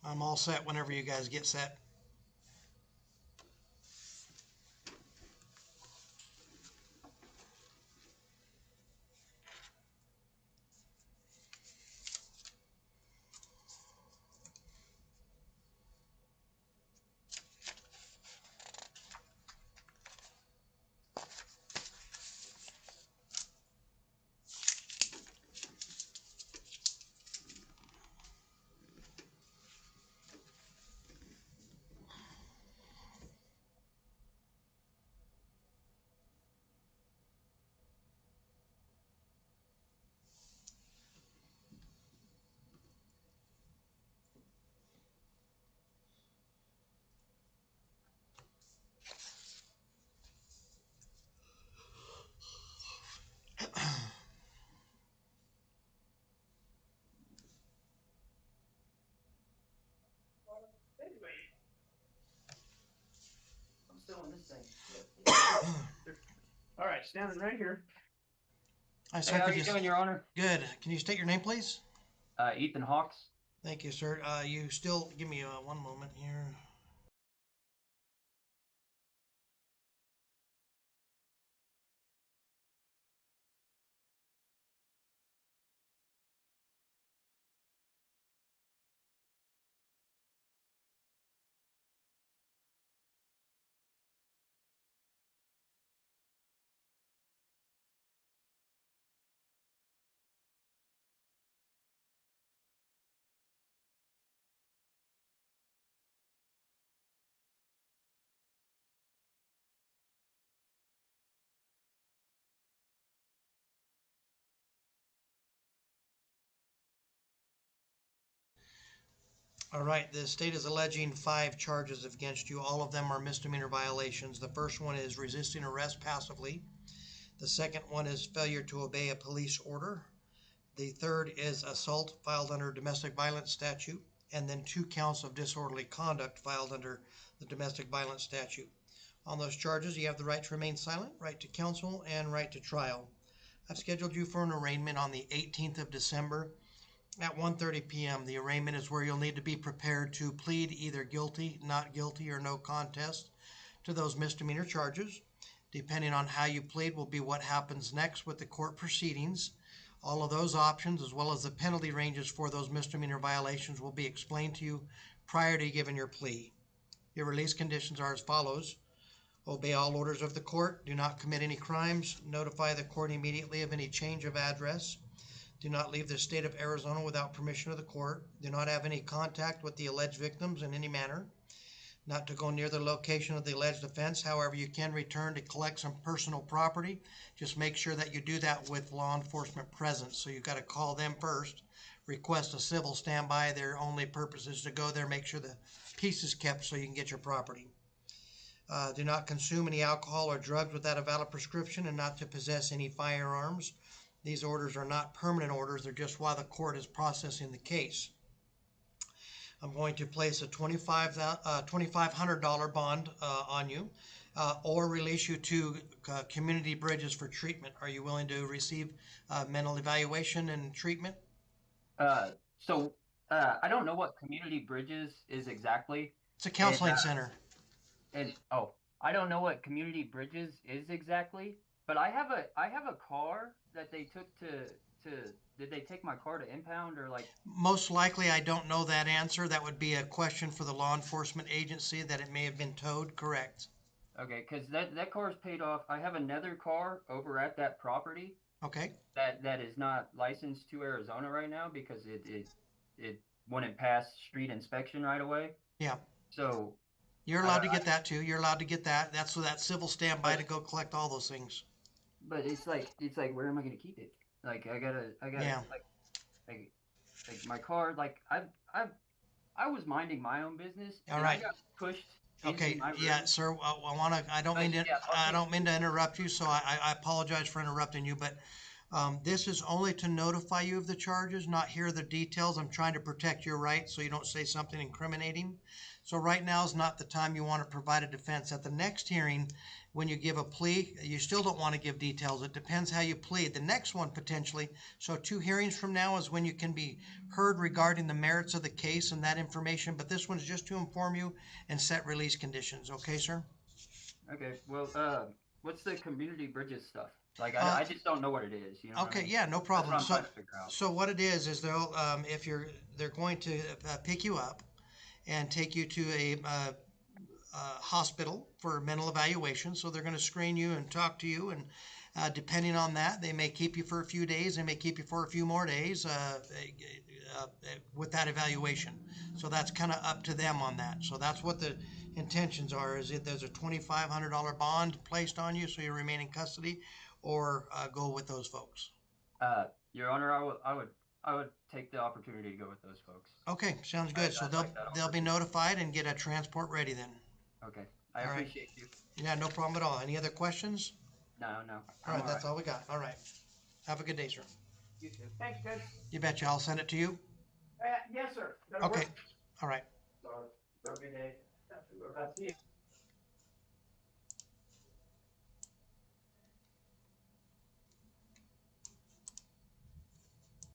I'm all set whenever you guys get set. I'm still in this thing. All right, standing right here. Hi, Hey, sir. how are Could you you? doing, Your Honor? Good. Can you state your name, please? Ethan Hawks. Thank you, sir. You still give me one moment here. All right. The state is alleging 5 charges against you. All of them are misdemeanor violations. The first one is resisting arrest passively. The second one is failure to obey a police order. The third is assault filed under domestic violence statute, and then 2 counts of disorderly conduct filed under the domestic violence statute. On those charges, you have the right to remain silent, right to counsel, and right to trial. I've scheduled you for an arraignment on the 18th of December at 1:30 p.m. The arraignment is where you'll need to be prepared to plead either guilty, not guilty, or no contest to those misdemeanor charges. Depending on how you plead will be what happens next with the court proceedings. All of those options, as well as the penalty ranges for those misdemeanor violations, will be explained to you prior to giving your plea. Your release conditions are as follows: obey all orders of the court, do not commit any crimes, notify the court immediately of any change of address, do not leave the state of Arizona without permission of the court, do not have any contact with the alleged victims in any manner, not to go near the location of the alleged offense. However, you can return to collect some personal property. Just make sure that you do that with law enforcement present. So you've got to call them first, request a civil standby. Their only purpose is to go there, make sure the peace is kept so you can get your property. Do not consume any alcohol or drugs without a valid prescription, and not to possess any firearms. These orders are not permanent orders, they're just while the court is processing the case. I'm going to place a $2,500 bond on you, or release you to community bridges for treatment. Are you willing to receive mental evaluation and treatment? Uh, so I don't know what Community Bridges is exactly, It's a and counseling center. I don't know what Community Bridges is exactly, but I have a car that they took to did they take my car to impound or like Most likely, I don't know that answer. That would be a question for the law enforcement agency that it may have been towed. Correct. okay, because that car is paid off. I have another car over at that property Okay. that is not licensed to Arizona right now because it wouldn't pass street inspection right away. Yeah. So You're I, allowed to I get that too. You're allowed to get that. That's so that civil standby to but go collect all those things. but it's like where am I gonna keep it? Like I gotta Yeah. like like my car I've I was minding my own business All and I right. got pushed into Okay, my yeah, room. sir. I want to. But yeah, I'll I take don't mean to interrupt you, so I apologize for interrupting you. But This is only to notify you of the charges, not hear the details. I'm trying to protect your rights so you don't say something incriminating. So right now is not the time you want to provide a defense. At the next hearing, when you give a plea, you still don't want to give details. It depends how you plead. The next one potentially, so 2 hearings from now is when you can be heard regarding the merits of the case and that information. But this one's just to inform you and set release conditions. Okay, sir? Okay. Well, what's the community bridges stuff? Like, Uh, I just don't know what it is. You know what I Okay, mean? yeah, no That's what problem. I'm trying to figure out. So what it is they'll, if they're going to pick you up and take you to a hospital for mental evaluation. So they're going to screen you and talk to you, and depending on that, they may keep you for a few days. They may keep you for a few more days with that evaluation. So that's kind of up to them on that. So that's what the intentions are. Is it there's a $2,500 bond placed on you, so you remain in custody, or go with those folks. Your Honor, I would take the opportunity to go with those folks. Okay, sounds good. So I'd like that they'll be offer too. notified and get a transport ready then. Okay. I All right. appreciate you. Yeah, no problem at all. Any other questions? No, no. All I'm right, all that's right. all we got. All right. Have a good day, sir. You too. Thanks, guys. You betcha. I'll send it to you. Yes, sir. That'll Okay. work. All right. So, have a good day. I'll see you.